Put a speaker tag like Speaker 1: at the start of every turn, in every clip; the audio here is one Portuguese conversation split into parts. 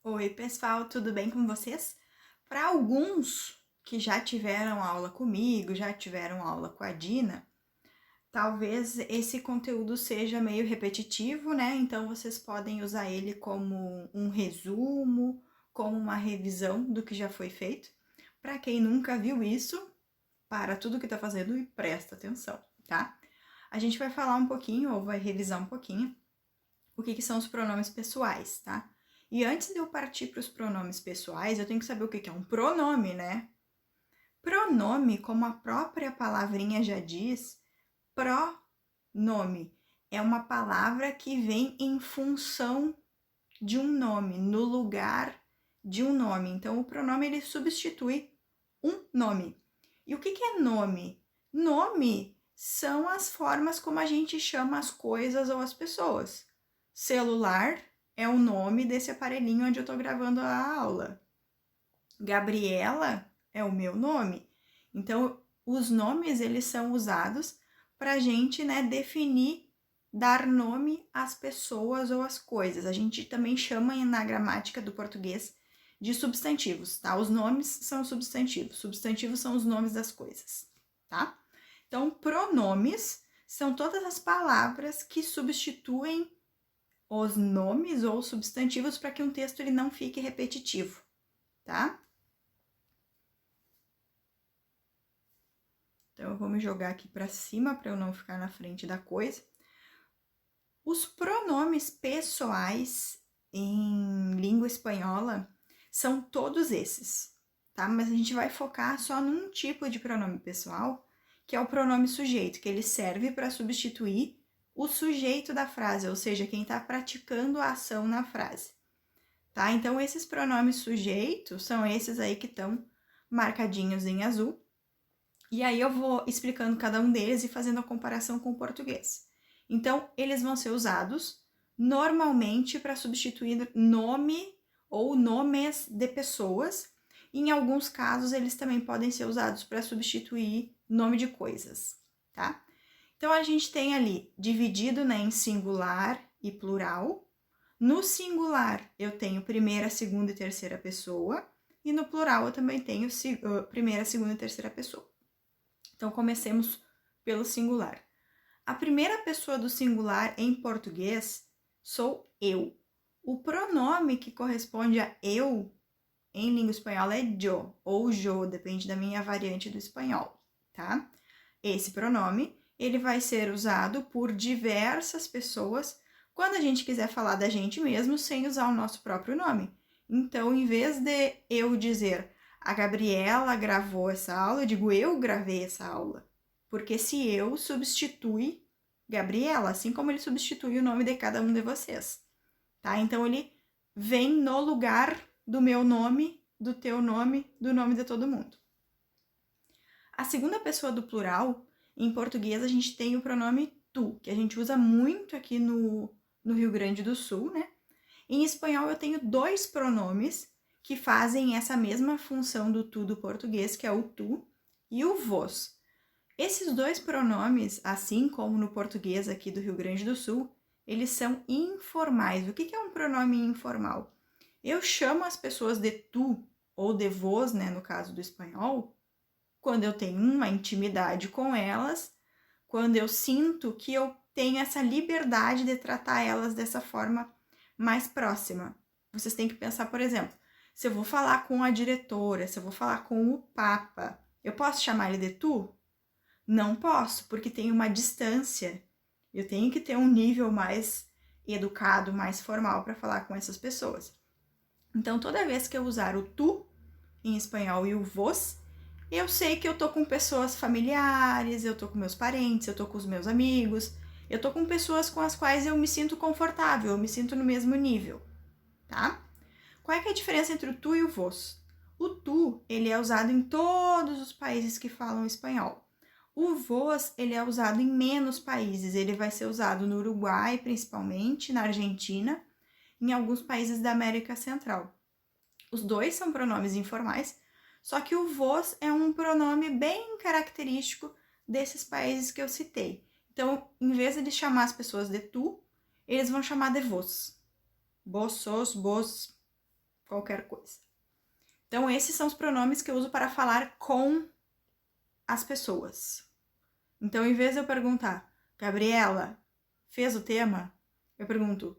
Speaker 1: Oi, pessoal, tudo bem com vocês? Para alguns que já tiveram aula comigo, já tiveram aula com a Dina, talvez esse conteúdo seja meio repetitivo, né? Então vocês podem usar ele como um resumo, como uma revisão do que já foi feito. Para quem nunca viu isso, para tudo que está fazendo e presta atenção, tá? A gente vai falar um pouquinho, ou vai revisar um pouquinho, o que são os pronomes pessoais, tá? E antes de eu partir para os pronomes pessoais, eu tenho que saber o que é um pronome, né? Pronome, como a própria palavrinha já diz, pronome é uma palavra que vem em função de um nome, no lugar de um nome. Então, o pronome ele substitui um nome. E o que é nome? Nome são as formas como a gente chama as coisas ou as pessoas. Celular é o nome desse aparelhinho onde eu estou gravando a aula. Gabriela é o meu nome. Então, os nomes eles são usados para a gente, né, definir, dar nome às pessoas ou às coisas. A gente também chama na gramática do português de substantivos, tá? Os nomes são substantivos. Substantivos são os nomes das coisas, tá? Então, pronomes são todas as palavras que substituem os nomes ou substantivos para que um texto ele não fique repetitivo, tá? Então, eu vou me jogar aqui para cima para eu não ficar na frente da coisa. Os pronomes pessoais em língua espanhola são todos esses, tá? Mas a gente vai focar só num tipo de pronome pessoal, que é o pronome sujeito, que ele serve para substituir o sujeito da frase, ou seja, quem está praticando a ação na frase, tá? Então, esses pronomes sujeitos são esses aí que estão marcadinhos em azul. E aí eu vou explicando cada um deles e fazendo a comparação com o português. Então, eles vão ser usados normalmente para substituir nome ou nomes de pessoas. Em alguns casos, eles também podem ser usados para substituir nome de coisas, tá? Então, a gente tem ali dividido, né, em singular e plural. No singular, eu tenho primeira, segunda e terceira pessoa. E no plural, eu também tenho primeira, segunda e terceira pessoa. Então, comecemos pelo singular. A primeira pessoa do singular em português sou eu. O pronome que corresponde a eu em língua espanhola é yo ou jo, depende da minha variante do espanhol, tá? Esse pronome, ele vai ser usado por diversas pessoas quando a gente quiser falar da gente mesmo sem usar o nosso próprio nome. Então, em vez de eu dizer a Gabriela gravou essa aula, eu digo eu gravei essa aula. Porque esse eu substitui Gabriela, assim como ele substitui o nome de cada um de vocês, tá? Então, ele vem no lugar do meu nome, do teu nome, do nome de todo mundo. A segunda pessoa do plural, em português, a gente tem o pronome tu, que a gente usa muito aqui no Rio Grande do Sul, né? Em espanhol, eu tenho dois pronomes que fazem essa mesma função do tu do português, que é o tu e o vos. Esses dois pronomes, assim como no português aqui do Rio Grande do Sul, eles são informais. O que é um pronome informal? Eu chamo as pessoas de tu ou de vos, né, no caso do espanhol, quando eu tenho uma intimidade com elas, quando eu sinto que eu tenho essa liberdade de tratar elas dessa forma mais próxima. Vocês têm que pensar, por exemplo, se eu vou falar com a diretora, se eu vou falar com o Papa, eu posso chamar ele de tu? Não posso, porque tem uma distância. Eu tenho que ter um nível mais educado, mais formal para falar com essas pessoas. Então, toda vez que eu usar o tu em espanhol e o vos, eu sei que eu tô com pessoas familiares, eu tô com meus parentes, eu tô com os meus amigos, eu tô com pessoas com as quais eu me sinto confortável, eu me sinto no mesmo nível, tá? Qual é que é a diferença entre o tu e o vos? O tu, ele é usado em todos os países que falam espanhol. O vos, ele é usado em menos países, ele vai ser usado no Uruguai, principalmente, na Argentina, em alguns países da América Central. Os dois são pronomes informais, só que o vos é um pronome bem característico desses países que eu citei. Então, em vez de chamar as pessoas de tu, eles vão chamar de vos. Vos, sos, vos. qualquer coisa. Então, esses são os pronomes que eu uso para falar com as pessoas. Então, em vez de eu perguntar, Gabriela, fez o tema? Eu pergunto,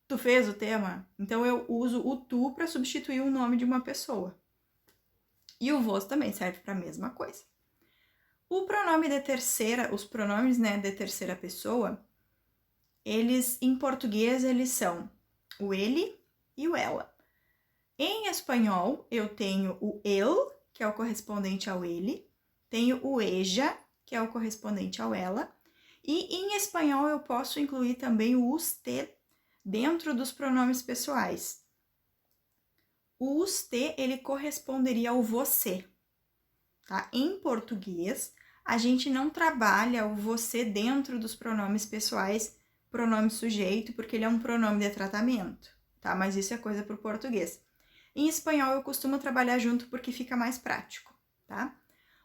Speaker 1: tu fez o tema? Então, eu uso o tu para substituir o nome de uma pessoa. E o vos também serve para a mesma coisa. O pronome de terceira, os pronomes, né, de terceira pessoa, eles, em português, eles são o ele e o ela. Em espanhol, eu tenho o el, que é o correspondente ao ele, tenho o ella, que é o correspondente ao ela, e em espanhol eu posso incluir também o usted dentro dos pronomes pessoais. O usted, ele corresponderia ao você, tá? Em português, a gente não trabalha o você dentro dos pronomes pessoais, pronome sujeito, porque ele é um pronome de tratamento, tá? Mas isso é coisa para o português. Em espanhol, eu costumo trabalhar junto porque fica mais prático, tá?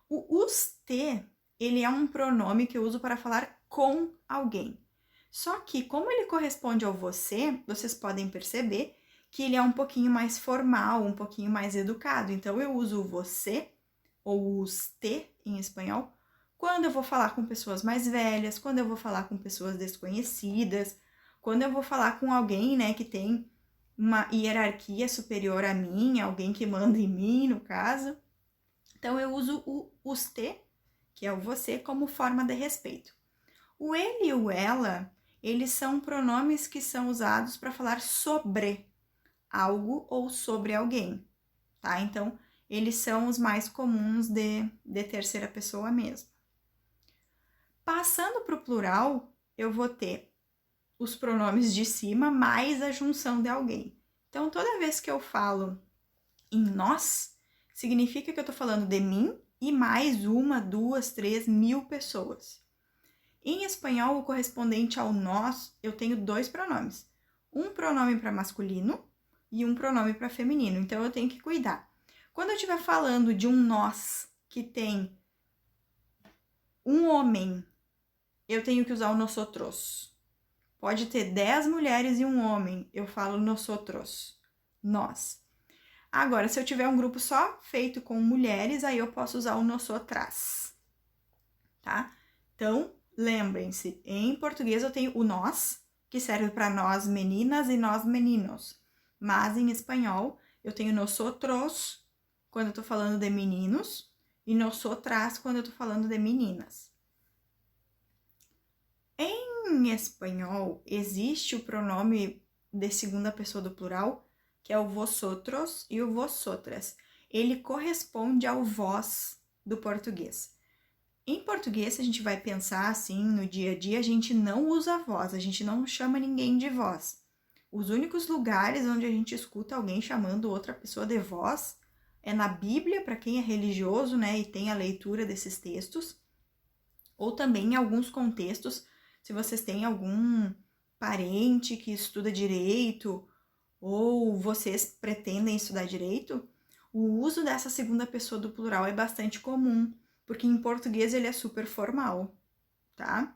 Speaker 1: O usted, ele é um pronome que eu uso para falar com alguém. Só que, como ele corresponde ao você, vocês podem perceber que ele é um pouquinho mais formal, um pouquinho mais educado. Então, eu uso o você, ou usted em espanhol, quando eu vou falar com pessoas mais velhas, quando eu vou falar com pessoas desconhecidas, quando eu vou falar com alguém, né, que tem uma hierarquia superior a mim, alguém que manda em mim, no caso. Então, eu uso o usted, que é o você, como forma de respeito. O ele e o ela, eles são pronomes que são usados para falar sobre algo ou sobre alguém, tá? Então, eles são os mais comuns de terceira pessoa mesmo. Passando para o plural, eu vou ter os pronomes de cima mais a junção de alguém. Então, toda vez que eu falo em nós, significa que eu estou falando de mim e mais uma, duas, três, 1000 pessoas. Em espanhol, o correspondente ao nós, eu tenho 2 pronomes. Um pronome para masculino e um pronome para feminino. Então, eu tenho que cuidar. Quando eu estiver falando de um nós que tem um homem, eu tenho que usar o nosotros. Pode ter 10 mulheres e um homem, eu falo nosotros, nós. Agora, se eu tiver um grupo só feito com mulheres, aí eu posso usar o nosotras, tá? Então, lembrem-se, em português eu tenho o nós, que serve para nós meninas e nós meninos. Mas em espanhol, eu tenho nosotros, quando eu tô falando de meninos, e nosotras, quando eu tô falando de meninas. Em espanhol, existe o pronome de segunda pessoa do plural, que é o vosotros e o vosotras. Ele corresponde ao vós do português. Em português, se a gente vai pensar assim, no dia a dia, a gente não usa vós, a gente não chama ninguém de vós. Os únicos lugares onde a gente escuta alguém chamando outra pessoa de vós é na Bíblia, para quem é religioso, né, e tem a leitura desses textos, ou também em alguns contextos, se vocês têm algum parente que estuda direito, ou vocês pretendem estudar direito, o uso dessa segunda pessoa do plural é bastante comum, porque em português ele é super formal, tá?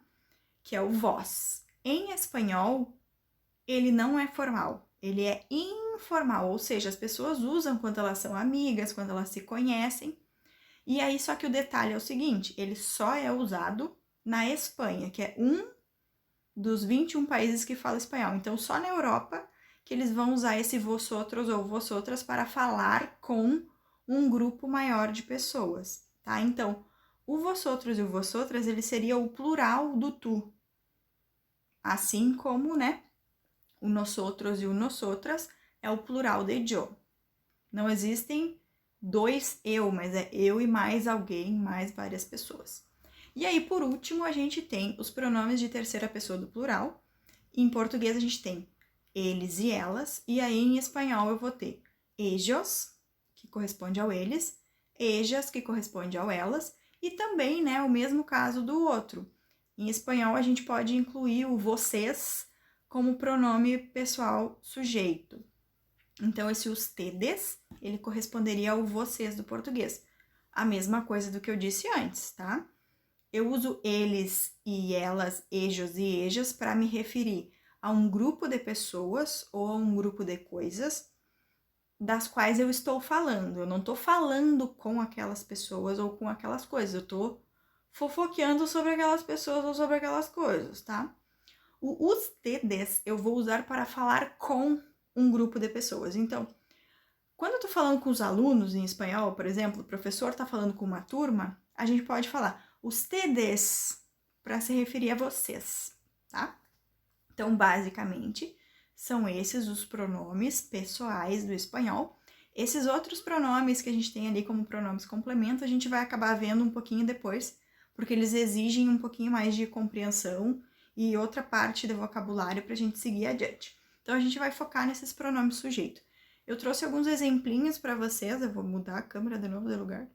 Speaker 1: Que é o vós. Em espanhol, ele não é formal, ele é informal, ou seja, as pessoas usam quando elas são amigas, quando elas se conhecem. E aí, só que o detalhe é o seguinte, ele só é usado na Espanha, que é um dos 21 países que fala espanhol. Então, só na Europa que eles vão usar esse vosotros ou vosotras para falar com um grupo maior de pessoas, tá? Então, o vosotros e o vosotras, ele seria o plural do tu. Assim como, né, o nosotros e o nosotras é o plural de yo. Não existem 2 eu, mas é eu e mais alguém, mais várias pessoas. E aí, por último, a gente tem os pronomes de terceira pessoa do plural. Em português, a gente tem eles e elas, e aí em espanhol eu vou ter ellos, que corresponde ao eles, ellas, que corresponde ao elas, e também, né, o mesmo caso do outro. Em espanhol, a gente pode incluir o vocês como pronome pessoal sujeito. Então, esse ustedes, ele corresponderia ao vocês do português. A mesma coisa do que eu disse antes, tá? Eu uso eles e elas, ellos e ellas, para me referir a um grupo de pessoas ou a um grupo de coisas. das quais eu estou falando. Eu não estou falando com aquelas pessoas ou com aquelas coisas. Eu estou fofoqueando sobre aquelas pessoas ou sobre aquelas coisas, tá? O ustedes eu vou usar para falar com um grupo de pessoas. Então, quando eu tô falando com os alunos em espanhol, por exemplo, o professor tá falando com uma turma, a gente pode falar ustedes para se referir a vocês, tá? Então, basicamente, são esses os pronomes pessoais do espanhol. Esses outros pronomes que a gente tem ali como pronomes complemento, a gente vai acabar vendo um pouquinho depois, porque eles exigem um pouquinho mais de compreensão e outra parte do vocabulário para a gente seguir adiante. Então, a gente vai focar nesses pronomes sujeito. Eu trouxe alguns exemplinhos para vocês, eu vou mudar a câmera de novo de lugar,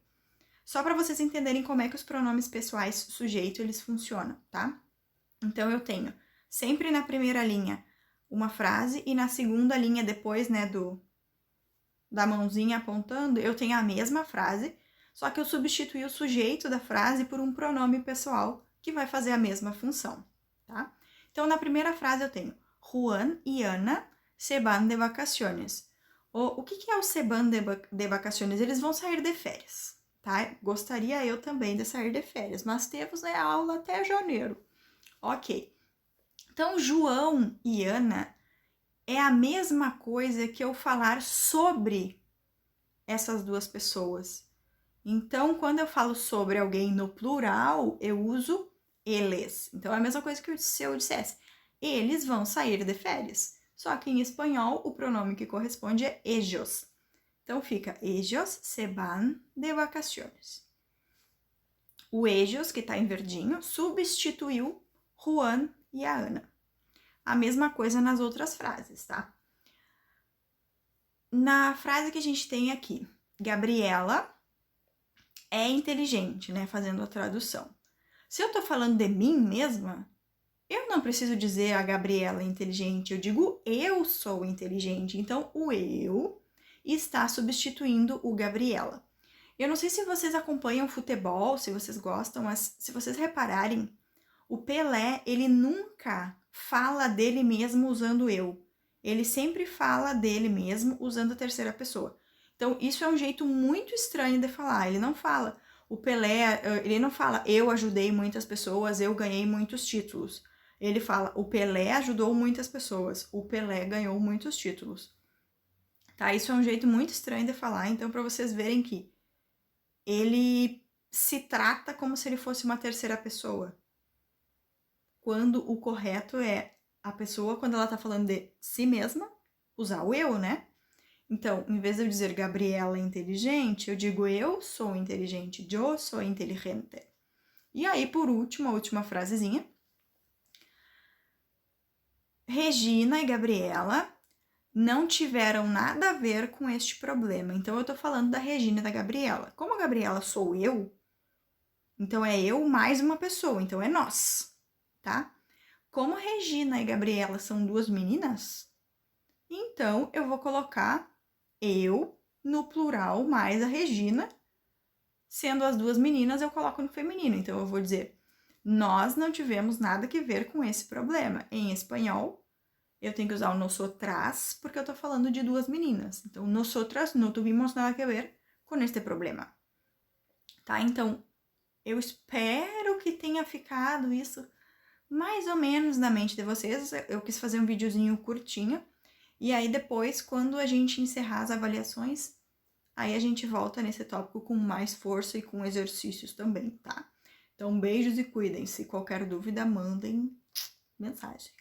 Speaker 1: só para vocês entenderem como é que os pronomes pessoais sujeito eles funcionam, tá? Então, eu tenho sempre na primeira linha uma frase e na segunda linha depois, né, da mãozinha apontando, eu tenho a mesma frase, só que eu substituí o sujeito da frase por um pronome pessoal que vai fazer a mesma função, tá? Então, na primeira frase eu tenho Juan e Ana se van de vacaciones. O que é o se van de vacaciones? Eles vão sair de férias, tá? Gostaria eu também de sair de férias, mas temos, né, aula até janeiro. Ok. Então, João e Ana é a mesma coisa que eu falar sobre essas duas pessoas. Então, quando eu falo sobre alguém no plural, eu uso eles. Então, é a mesma coisa que se eu dissesse, eles vão sair de férias. Só que em espanhol, o pronome que corresponde é ellos. Então, fica ellos se van de vacaciones. O ellos, que está em verdinho, substituiu Juan e a Ana. A mesma coisa nas outras frases, tá? Na frase que a gente tem aqui, Gabriela é inteligente, né? Fazendo a tradução. Se eu tô falando de mim mesma, eu não preciso dizer a Gabriela é inteligente, eu digo eu sou inteligente. Então, o eu está substituindo o Gabriela. Eu não sei se vocês acompanham futebol, se vocês gostam, mas se vocês repararem, o Pelé, ele nunca fala dele mesmo usando eu. Ele sempre fala dele mesmo usando a terceira pessoa. Então, isso é um jeito muito estranho de falar. Ele não fala, o Pelé, ele não fala, eu ajudei muitas pessoas, eu ganhei muitos títulos. Ele fala, o Pelé ajudou muitas pessoas, o Pelé ganhou muitos títulos. Tá? Isso é um jeito muito estranho de falar, então, para vocês verem que ele se trata como se ele fosse uma terceira pessoa. Quando o correto é a pessoa, quando ela tá falando de si mesma, usar o eu, né? Então, em vez de eu dizer Gabriela é inteligente, eu digo eu sou inteligente, eu sou inteligente. E aí, por último, a última frasezinha. Regina e Gabriela não tiveram nada a ver com este problema. Então, eu tô falando da Regina e da Gabriela. Como a Gabriela sou eu, então é eu mais uma pessoa, então é nós, tá? Como Regina e Gabriela são duas meninas, então eu vou colocar eu no plural mais a Regina. Sendo as duas meninas, eu coloco no feminino. Então eu vou dizer, nós não tivemos nada que ver com esse problema. Em espanhol, eu tenho que usar o nosotras, porque eu tô falando de duas meninas. Então, nosotras não tuvimos nada que ver com este problema. Tá? Então, eu espero que tenha ficado isso mais ou menos na mente de vocês. Eu quis fazer um videozinho curtinho. E aí depois, quando a gente encerrar as avaliações, aí a gente volta nesse tópico com mais força e com exercícios também, tá? Então, beijos e cuidem-se. Qualquer dúvida, mandem mensagem.